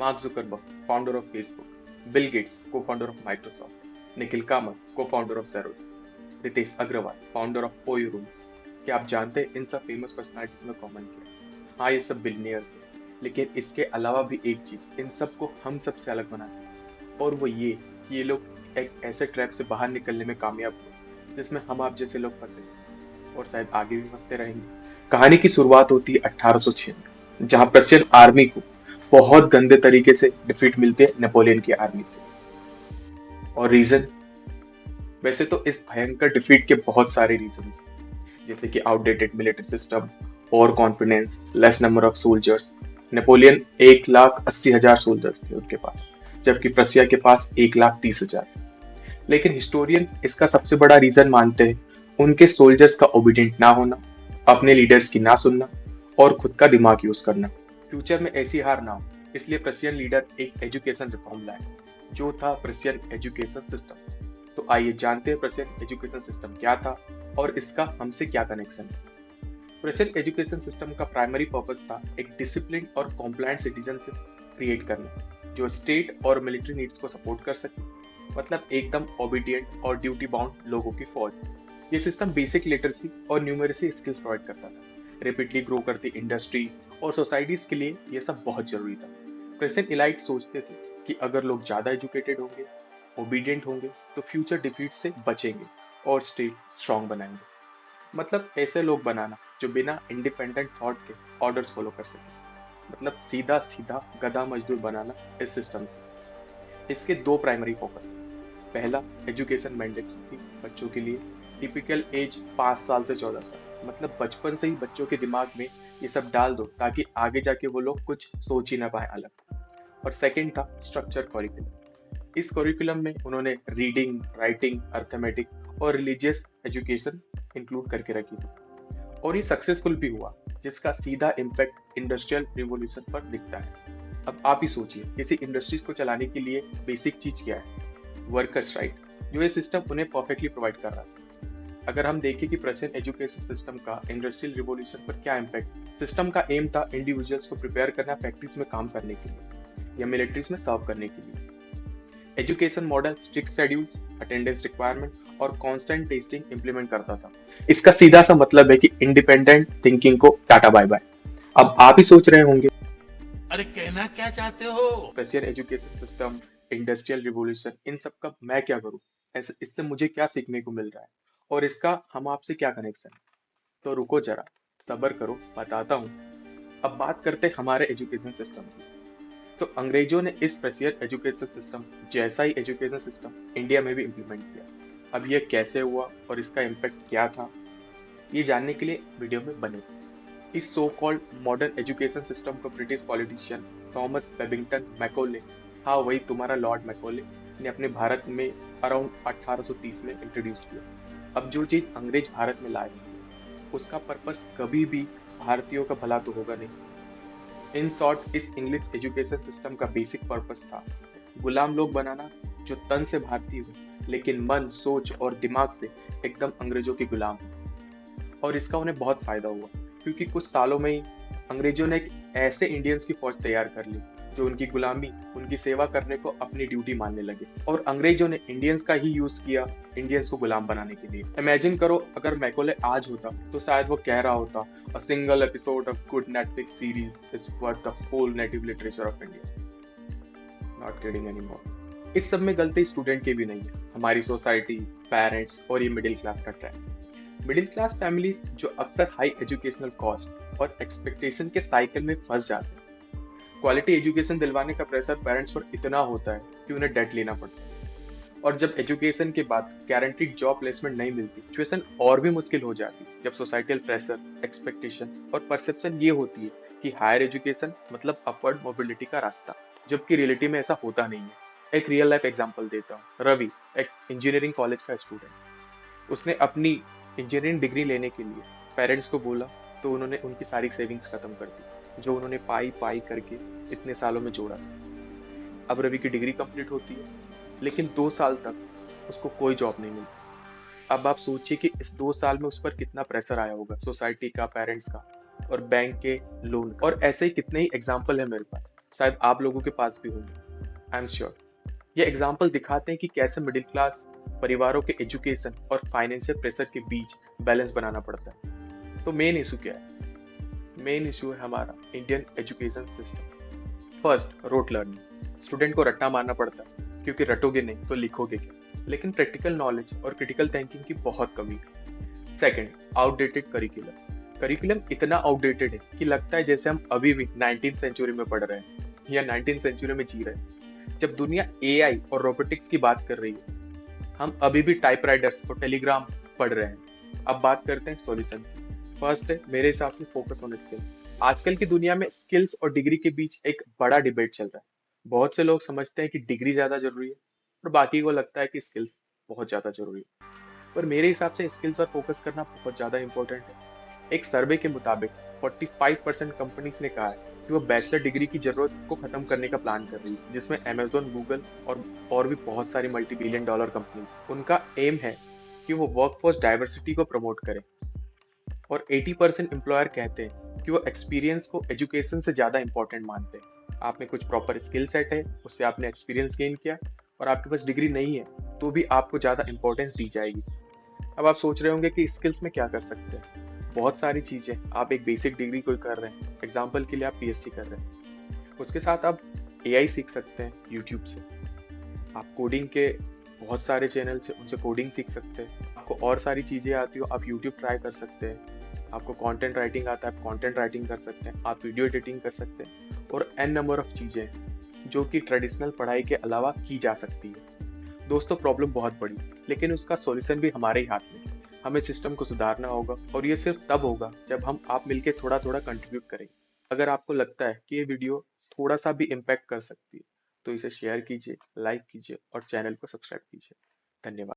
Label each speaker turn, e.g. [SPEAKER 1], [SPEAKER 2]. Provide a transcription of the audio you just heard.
[SPEAKER 1] Mark Zuckerberg, founder of Facebook, Bill Gates, co-founder of Microsoft, Nikhil Kamath, co-founder of Xerox, Ritesh Agarwal, founder of OYO rooms. क्या आप जानते हैं इन सब famous personalities में common क्या है? हाँ, ये सब बिलियनियर्स हैं, लेकिन इसके अलावा भी एक चीज इन सबको हम सबसे अलग बनाती है, और वो ये कि ये लोग एक ऐसे ट्रैप से बाहर निकलने में कामयाब हुए जिसमें हम आप जैसे लोग फंसे, और शायद आगे भी फंसते रहेंगे। कहानी की शुरुआत होती है 1806 में, जहां प्रशियन आर्मी को बहुत गंदे तरीके से डिफीट मिलती है नेपोलियन की आर्मी से। और रीजन, वैसे तो इस भयंकर डिफीट के बहुत सारे रीजंस, जैसे कि outdated military system, over confidence, less number of soldiers. Napoleon 1,80,000 soldiers थे उनके पास, जबकि प्रशिया के पास 1,30,000। लेकिन हिस्टोरियंस इसका सबसे बड़ा रीजन मानते हैं उनके सोल्जर्स का ओबीडिएंट ना होना, अपने लीडर्स की ना सुनना, और खुद का दिमाग यूज करना। फ्यूचर में ऐसी हार ना हो, इसलिए प्रशियन लीडर एक एजुकेशन रिफॉर्म लाए, जो था प्रशियन एजुकेशन सिस्टम। तो आइए जानते हैं प्रशियन एजुकेशन सिस्टम क्या था और इसका हमसे क्या कनेक्शन है। प्रशियन एजुकेशन सिस्टम का प्राइमरी पर्पस था एक डिसिप्लिन और कॉम्प्लायंट सिटीजनशिप क्रिएट करना, जो स्टेट और मिलिट्री नीड्स को सपोर्ट कर सके, मतलब एकदम ओबीडिएंट और ड्यूटी बाउंड लोगों की फौज। ये सिस्टम बेसिक लिटरेसी और न्यूमरेसी स्किल्स प्रोवाइड करता था। रेपिडली ग्रो करती इंडस्ट्रीज और सोसाइटीज के लिए ये सब बहुत जरूरी था। प्रेजेंट इलाइट सोचते थे कि अगर लोग ज्यादा एजुकेटेड होंगे, ओबीडिएंट होंगे, तो फ्यूचर डिफीट से बचेंगे और स्टेट स्ट्रांग बनाएंगे। मतलब ऐसे लोग बनाना जो बिना इंडिपेंडेंट थॉट के ऑर्डर्स फॉलो कर सके, मतलब सीधा सीधा गधा मजदूर बनाना इस सिस्टम से। इसके दो प्राइमरी फोकस थे। पहला, एजुकेशन मैंडेटरी थी बच्चों के लिए, टिपिकल एज 5 साल से 14 साल, मतलब बचपन से ही बच्चों के दिमाग में ये सब डाल दो ताकि आगे जाके वो लोग कुछ सोच ही ना पाए अलग। और सेकंड था स्ट्रक्चर करिकुलम। इस करिकुलम में उन्होंने रीडिंग, राइटिंग, अर्थमेटिक और रिलीजियस एजुकेशन इंक्लूड करके रखी थी, और ये सक्सेसफुल भी हुआ, जिसका सीधा इम्पैक्ट इंडस्ट्रियल रिवॉल्यूशन पर दिखता है। अब आप ही सोचिए, किसी इंडस्ट्रीज को चलाने के लिए बेसिक चीज क्या है? वर्कर्स राइट, जो ये सिस्टम उन्हें परफेक्टली प्रोवाइड कर रहा था। अगर हम देखें कि प्रेजेंट एजुकेशन सिस्टम का इंडस्ट्रियल रिवॉल्यूशन पर क्या इम्पैक्ट, सिस्टम का एम था इंडिविजुअल्स को प्रिपेयर करना फैक्ट्रीज में काम करने के लिए या मिलिट्रीज में सर्व करने के लिए। Education model strict schedules, attendance requirement और कांस्टेंट टेस्टिंग इंप्लीमेंट करता था। इसका सीधा सा मतलब है कि इंडिपेंडेंट थिंकिंग को टाटा बाय बाय। अब आप ही सोच रहे होंगे,
[SPEAKER 2] अरे कहना क्या चाहते हो?
[SPEAKER 1] प्रेशियन एजुकेशन सिस्टम, इंडस्ट्रियल रिवॉल्यूशन, इन सब का मैं क्या करूं? ऐसे इससे मुझे क्या सीखने को मिल रहा है और इसका हम आपसे क्या कनेक्शन है? तो रुको जरा, सब्र करो, बताता हूँ। अब बात करते हैं हमारे एजुकेशन सिस्टम की। तो अंग्रेजों ने इस प्रेशियन एजुकेशन सिस्टम जैसा ही एजुकेशन सिस्टम इंडिया में भी इम्प्लीमेंट किया। अब ये कैसे हुआ और इसका इम्पैक्ट क्या था, ये जानने के लिए वीडियो में बने। इस so called modern education system को British politician Thomas Babington Macaulay, हाँ वही तुम्हारा लॉर्ड मैकॉले, ने अपने भारत में अराउंड 1830 में इंट्रोड्यूस किया। अब जो चीज अंग्रेज भारत में लाए, उसका पर्पस कभी भी भारतीयों का भला तो होगा नहीं। इन शॉर्ट, इस इंग्लिश एजुकेशन सिस्टम का बेसिक पर्पस था गुलाम लोग बनाना जो तन से भारतीय हुए, लेकिन मन, सोच और दिमाग से एकदम अंग्रेजों के गुलाम हो। और इसका उन्हें बहुत फायदा हुआ, क्योंकि कुछ सालों में ही अंग्रेजों ने एक ऐसे इंडियंस की फौज तैयार कर ली जो उनकी गुलामी, उनकी सेवा करने को अपनी ड्यूटी मानने लगे। और अंग्रेजों ने इंडियंस का ही यूज किया इंडियंस को गुलाम बनाने के लिए। इमेजिन करो, अगर मैकोले आज होता तो शायद वो कह रहा होता, a single episode of good Netflix series is worth the whole native literature of India. Not kidding anymore. इस सब में गलती स्टूडेंट की भी नहीं है, हमारी सोसाइटी, पेरेंट्स और ये मिडिल क्लास का ट्रेंड। मिडिल क्लास फैमिलीज जो अक्सर हाई एजुकेशनल कॉस्ट और एक्सपेक्टेशन के साइकिल में फंस जाते हैं। क्वालिटी एजुकेशन दिलवाने का प्रेशर पेरेंट्स पर इतना होता है कि उन्हें डेट लेना पड़ता है, और जब एजुकेशन के बाद गारंटीड जॉब प्लेसमेंट नहीं मिलती, सिचुएशन और भी मुश्किल हो जाती है। जब सोसाइटल प्रेशर, एक्सपेक्टेशन और परसेप्शन ये होती है कि हायर एजुकेशन मतलब अपवर्ड मोबिलिटी का रास्ता, जबकि रियलिटी में ऐसा होता नहीं है। एक रियल लाइफ एग्जांपल देता हूँ। रवि एक इंजीनियरिंग कॉलेज का स्टूडेंट, उसने अपनी इंजीनियरिंग डिग्री लेने के लिए पेरेंट्स को बोला, तो उन्होंने उनकी सारी सेविंग्स खत्म कर दी जो उन्होंने पाई पाई करके इतने सालों में जोड़ा था। अब रवि की डिग्री कंप्लीट होती है, लेकिन 2 साल तक उसको कोई जॉब नहीं मिलती। अब आप सोचिए कि इस 2 साल में उस पर कितना प्रेशर आया होगा, सोसाइटी का, पेरेंट्स का और बैंक के लोन का। और ऐसे ही कितने ही एग्जाम्पल है मेरे पास। शायद आप लोगों के पास भी होंगे, आई एम श्योर। ये एग्जाम्पल दिखाते हैं कि कैसे मिडिल क्लास परिवारों के एजुकेशन और फाइनेंशियल प्रेशर के बीच बैलेंस बनाना पड़ता है। तो मेन इशू क्या है? मेन इशू है हमारा Indian education system. First, rote learning. Student को रट्टा मारना पड़ता है, क्योंकि रटोगे नहीं तो लिखोगे क्या। लेकिन प्रैक्टिकल नॉलेज और क्रिटिकल थिंकिंग की बहुत कमी है। Second, outdated curriculum. करिकुलम इतना आउटडेटेड है कि लगता है जैसे हम अभी भी 19th सेंचुरी में पढ़ रहे हैं या 19th सेंचुरी में जी रहे हैं। जब दुनिया एआई और रोबोटिक्स की बात कर रही है, हम अभी भी टाइपराइटर्स और टेलीग्राम पढ़ रहे हैं। अब बात करते हैं सॉल्यूशन। फर्स्ट है मेरे हिसाब से फोकस ऑन स्किल। आजकल की दुनिया में स्किल्स और डिग्री के बीच एक बड़ा डिबेट चल रहा है। बहुत से लोग समझते हैं कि डिग्री ज्यादा जरूरी है और बाकी को लगता है कि स्किल्स बहुत ज्यादा जरूरी है। पर मेरे हिसाब से स्किल्स पर फोकस करना बहुत ज्यादा इंपॉर्टेंट है। एक सर्वे के मुताबिक 45% कंपनीज ने कहा है कि वो बैचलर डिग्री की जरूरत को खत्म करने का प्लान कर रही है, जिसमें अमेजोन, गूगल और भी बहुत सारी मल्टी बिलियन डॉलर कंपनीज। उनका एम है कि वो वर्कफोर्स डाइवर्सिटी को प्रमोट करें। और 80% एम्प्लॉयर कहते हैं कि वो एक्सपीरियंस को एजुकेशन से ज्यादा इंपॉर्टेंट मानते हैं। आप में कुछ प्रॉपर स्किल सेट है, उससे आपने एक्सपीरियंस गेन किया, और आपके पास डिग्री नहीं है तो भी आपको ज्यादा इंपॉर्टेंस दी जाएगी। अब आप सोच रहे होंगे कि स्किल्स में क्या कर सकते हैं। बहुत सारी चीजें। आप एक बेसिक डिग्री कोई कर रहे हैं, एग्जाम्पल के लिए आप पीएचडी कर रहे हैं, उसके साथ आप एआई सीख सकते हैं यूट्यूब से। आप कोडिंग के बहुत सारे चैनल से उनसे कोडिंग सीख सकते हैं। आपको और सारी चीजें आती हो, आप यूट्यूब ट्राई कर सकते हैं। आपको कंटेंट राइटिंग आता है, आप कंटेंट राइटिंग कर सकते हैं। आप वीडियो एडिटिंग कर सकते हैं, और एन नंबर ऑफ चीजें हैं जो कि ट्रेडिशनल पढ़ाई के अलावा की जा सकती है। दोस्तों, प्रॉब्लम बहुत बड़ी, लेकिन उसका सॉल्यूशन भी हमारे ही हाथ में है। हमें सिस्टम को सुधारना होगा, और ये सिर्फ तब होगा जब हम आप मिलके थोड़ा थोड़ा कंट्रीब्यूट करेंगे। अगर आपको लगता है कि ये वीडियो थोड़ा सा भी इम्पैक्ट कर सकती है, तो इसे शेयर कीजिए, लाइक कीजिए और चैनल को सब्सक्राइब कीजिए। धन्यवाद।